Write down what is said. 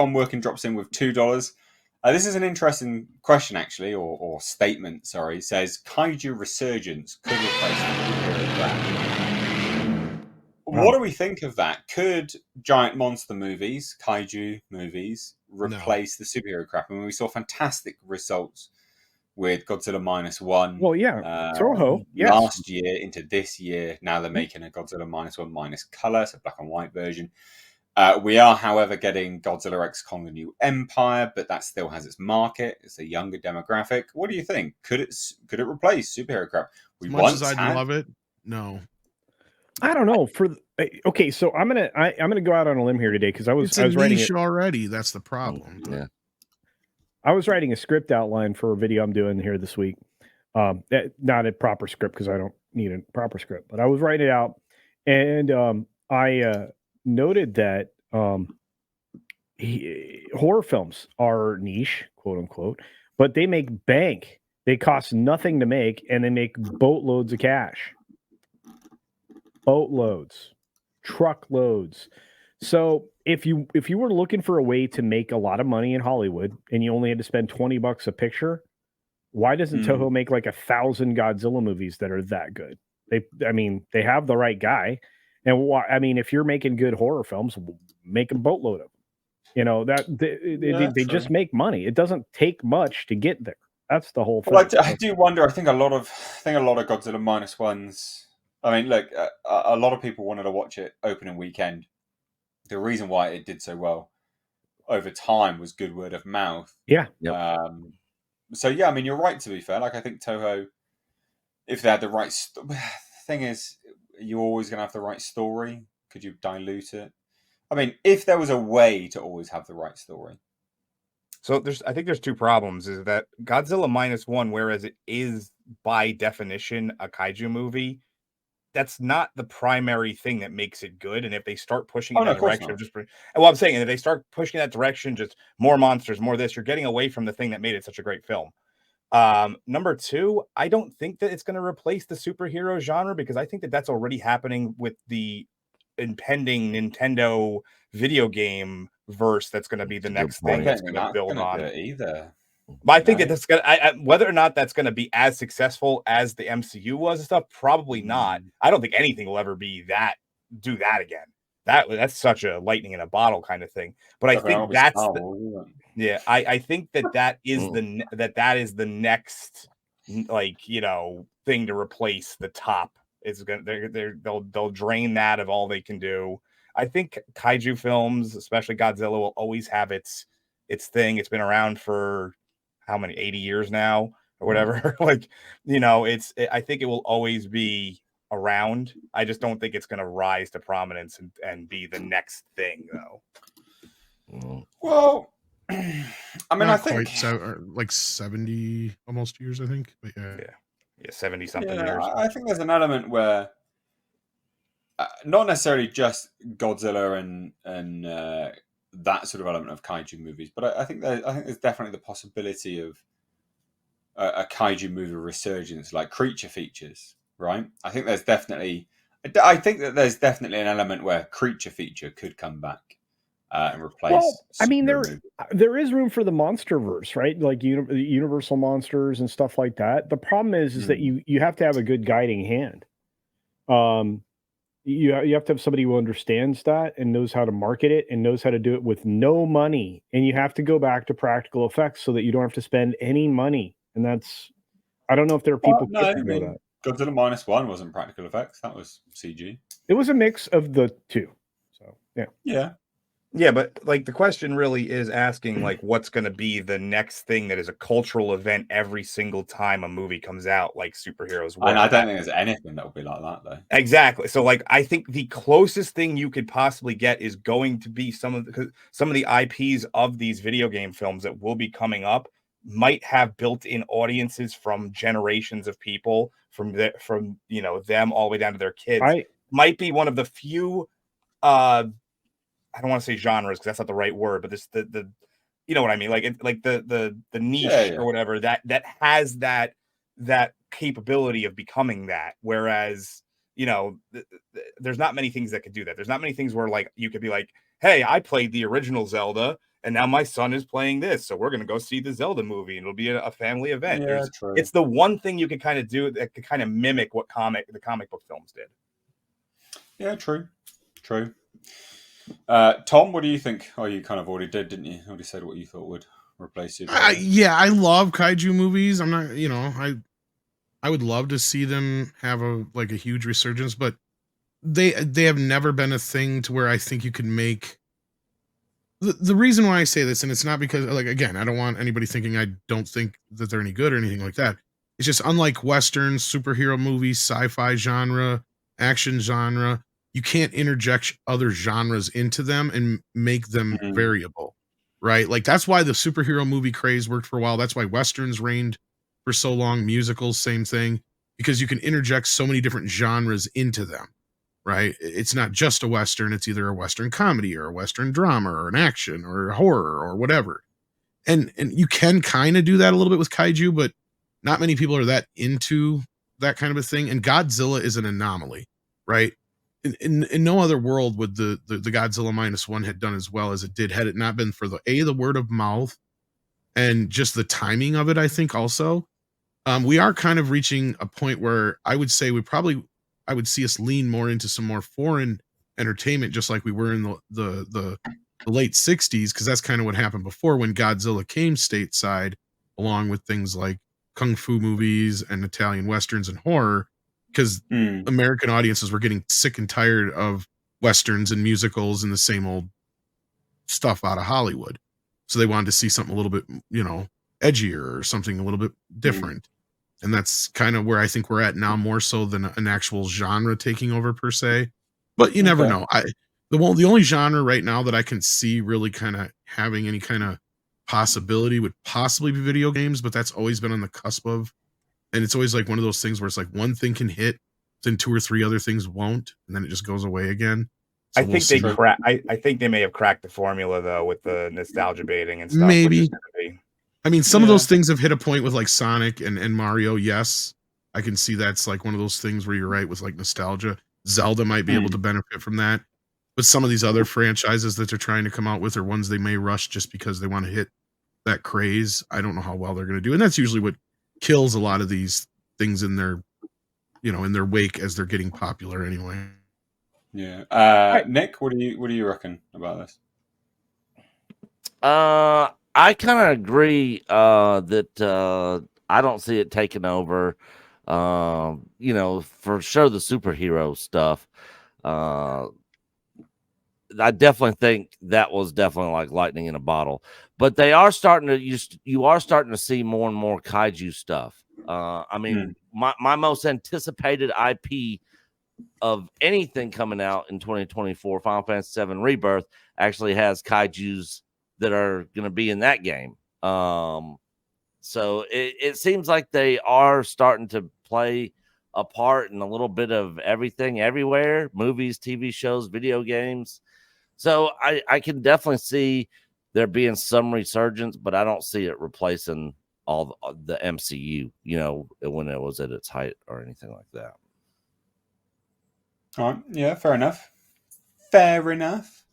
Tom Workin drops in with $2. This is an interesting question, actually, or statement. Sorry, it says Kaiju resurgence could replace the superhero crap. What do we think of that? Could giant monster movies, Kaiju movies, replace the superhero crap? I mean, we saw fantastic results with Godzilla -1. Well, yeah, Toho, yes. Last year into this year. Now they're making a Godzilla -1 minus color, so black and white version. We are, however, getting Godzilla X Kong: The New Empire, but that still has its market. It's a younger demographic. What do you think? Could it replace superhero crap? As much as I'd love it, no. I don't know. Okay, so I'm gonna go out on a limb here today because I was writing it already. That's the problem. Yeah. I was writing a script outline for a video I'm doing here this week. Not a proper script because I don't need a proper script, but I was writing it out, and I noted that horror films are niche, quote unquote, but they make bank. They cost nothing to make, and they make boatloads of cash. Boatloads, truckloads. So if you were looking for a way to make a lot of money in Hollywood and you only had to spend $20 a picture, why doesn't Toho make like 1,000 Godzilla movies that are that good? They have the right guy. And if you're making good horror films, make a boatload of them. You know, that they just make money. It doesn't take much to get there. That's the whole thing. Well, I do wonder. I think a lot of Godzilla -1s. I mean, look, a lot of people wanted to watch it opening weekend. The reason why it did so well over time was good word of mouth. Yeah. So yeah, I mean, you're right. To be fair, like I think Toho, if they had the right, thing is, you're always going to have the right story. Could you dilute it? I mean, if there was a way to always have the right story. So I think there's two problems. Is that Godzilla -1, whereas it is by definition a kaiju movie, that's not the primary thing that makes it good. And if they start pushing in that direction of just, well, I'm saying, if they start pushing that direction, just more monsters, more this, you're getting away from the thing that made it such a great film. Number two, I don't think that it's going to replace the superhero genre, because I think that that's already happening with the impending Nintendo video game verse. That's going to be the next thing that's going to build on it either. But I think that that's going to, whether or not that's going to be as successful as the MCU was and stuff, probably not. I don't think anything will ever do that again. That's such a lightning in a bottle kind of thing. But I think that's I think that is the next, like, you know, thing to replace the top. It's gonna they'll drain that of all they can do. I think kaiju films, especially Godzilla, will always have its thing. It's been around for how many, 80 years now or whatever. Like, you know, I think it will always be around. I just don't think it's going to rise to prominence and be the next thing, though. Well, I mean, Not I think like 70 almost years, I think. But yeah, 70 something years. I think there's an element where not necessarily just Godzilla and that sort of element of kaiju movies, but I think there's definitely the possibility of a kaiju movie resurgence, like creature features, right? I think that there's definitely an element where creature feature could come back and replace. Well, I mean, there is room for the MonsterVerse, right? Like Universal monsters and stuff like that. The problem is that you have to have a good guiding hand. You have to have somebody who understands that and knows how to market it and knows how to do it with no money. And you have to go back to practical effects so that you don't have to spend any money. And I don't know if there are people who know that. Godzilla -1 wasn't practical effects. That was CG. It was a mix of the two. So, yeah. Yeah, but like the question really is asking, like, what's going to be the next thing that is a cultural event every single time a movie comes out, like superheroes. And I don't think there's anything that will be like that, though. Exactly. So, like, I think the closest thing you could possibly get is going to be some of the IPs of these video game films that will be coming up might have built-in audiences from generations of people, from you know, them all the way down to their kids. Might be one of the few. I don't want to say genres because that's not the right word, but the you know what I mean, like the niche or whatever that has that capability of becoming that. Whereas, you know, there's not many things that could do that. There's not many things where, like, you could be like, hey, I played the original Zelda and now my son is playing this, so we're going to go see the Zelda movie, and it'll be a family event. Yeah, true. It's the one thing you can kind of do that could kind of mimic what the comic book films did. Yeah, true. Tom, what do you think? Oh, you kind of already did, didn't you? Already said what you thought would replace it. Yeah, I love kaiju movies. I'm not, I would love to see them have a huge resurgence, but they have never been a thing to where I think you can make. The reason why I say this, and it's not because, again, I don't want anybody thinking I don't think that they're any good or anything like that. It's just unlike Westerns, superhero movies, sci-fi genre, action genre, you can't interject other genres into them and make them variable, right? Like, that's why the superhero movie craze worked for a while. That's why Westerns reigned for so long. Musicals, same thing, because you can interject so many different genres into them. Right? It's not just a Western. It's either a Western comedy or a Western drama or an action or a horror or whatever. And you can kind of do that a little bit with kaiju, but not many people are that into that kind of a thing. And Godzilla is an anomaly, right? In no other world would the Godzilla -1 had done as well as it did had it not been for the word of mouth and just the timing of it. I think also we are kind of reaching a point where I would say I would see us lean more into some more foreign entertainment, just like we were in the late 60s, because that's kind of what happened before when Godzilla came stateside, along with things like kung fu movies and Italian westerns and horror, because American audiences were getting sick and tired of westerns and musicals and the same old stuff out of Hollywood. So they wanted to see something a little bit, edgier or something a little bit different. And that's kind of where I think we're at now, more so than an actual genre taking over per se. But you never know. The only genre right now that I can see really kind of having any kind of possibility would possibly be video games, but that's always been on the cusp of. And it's always like one of those things where it's like one thing can hit, then 2 or 3 other things won't, and then it just goes away again. So I think they may have cracked the formula though with the nostalgia baiting and stuff. Maybe. I mean, some of those things have hit a point with like Sonic and Mario. Yes, I can see that's like one of those things where you're right with like nostalgia. Zelda might be able to benefit from that. But some of these other franchises that they're trying to come out with are ones they may rush just because they want to hit that craze. I don't know how well they're going to do. And that's usually what kills a lot of these things in their, in their wake as they're getting popular anyway. Yeah. Nick, what do you reckon about this? I kind of agree that I don't see it taking over. For sure the superhero stuff. I definitely think that was definitely like lightning in a bottle. But they are starting to you are starting to see more and more kaiju stuff. I mean, my most anticipated IP of anything coming out in 2024, Final Fantasy VII Rebirth, actually has kaijus that are going to be in that game. So it seems like they are starting to play a part in a little bit of everything, everywhere, movies, TV shows, video games. So I can definitely see there being some resurgence, but I don't see it replacing all the MCU, when it was at its height or anything like that. All right. Yeah, fair enough. Fair enough.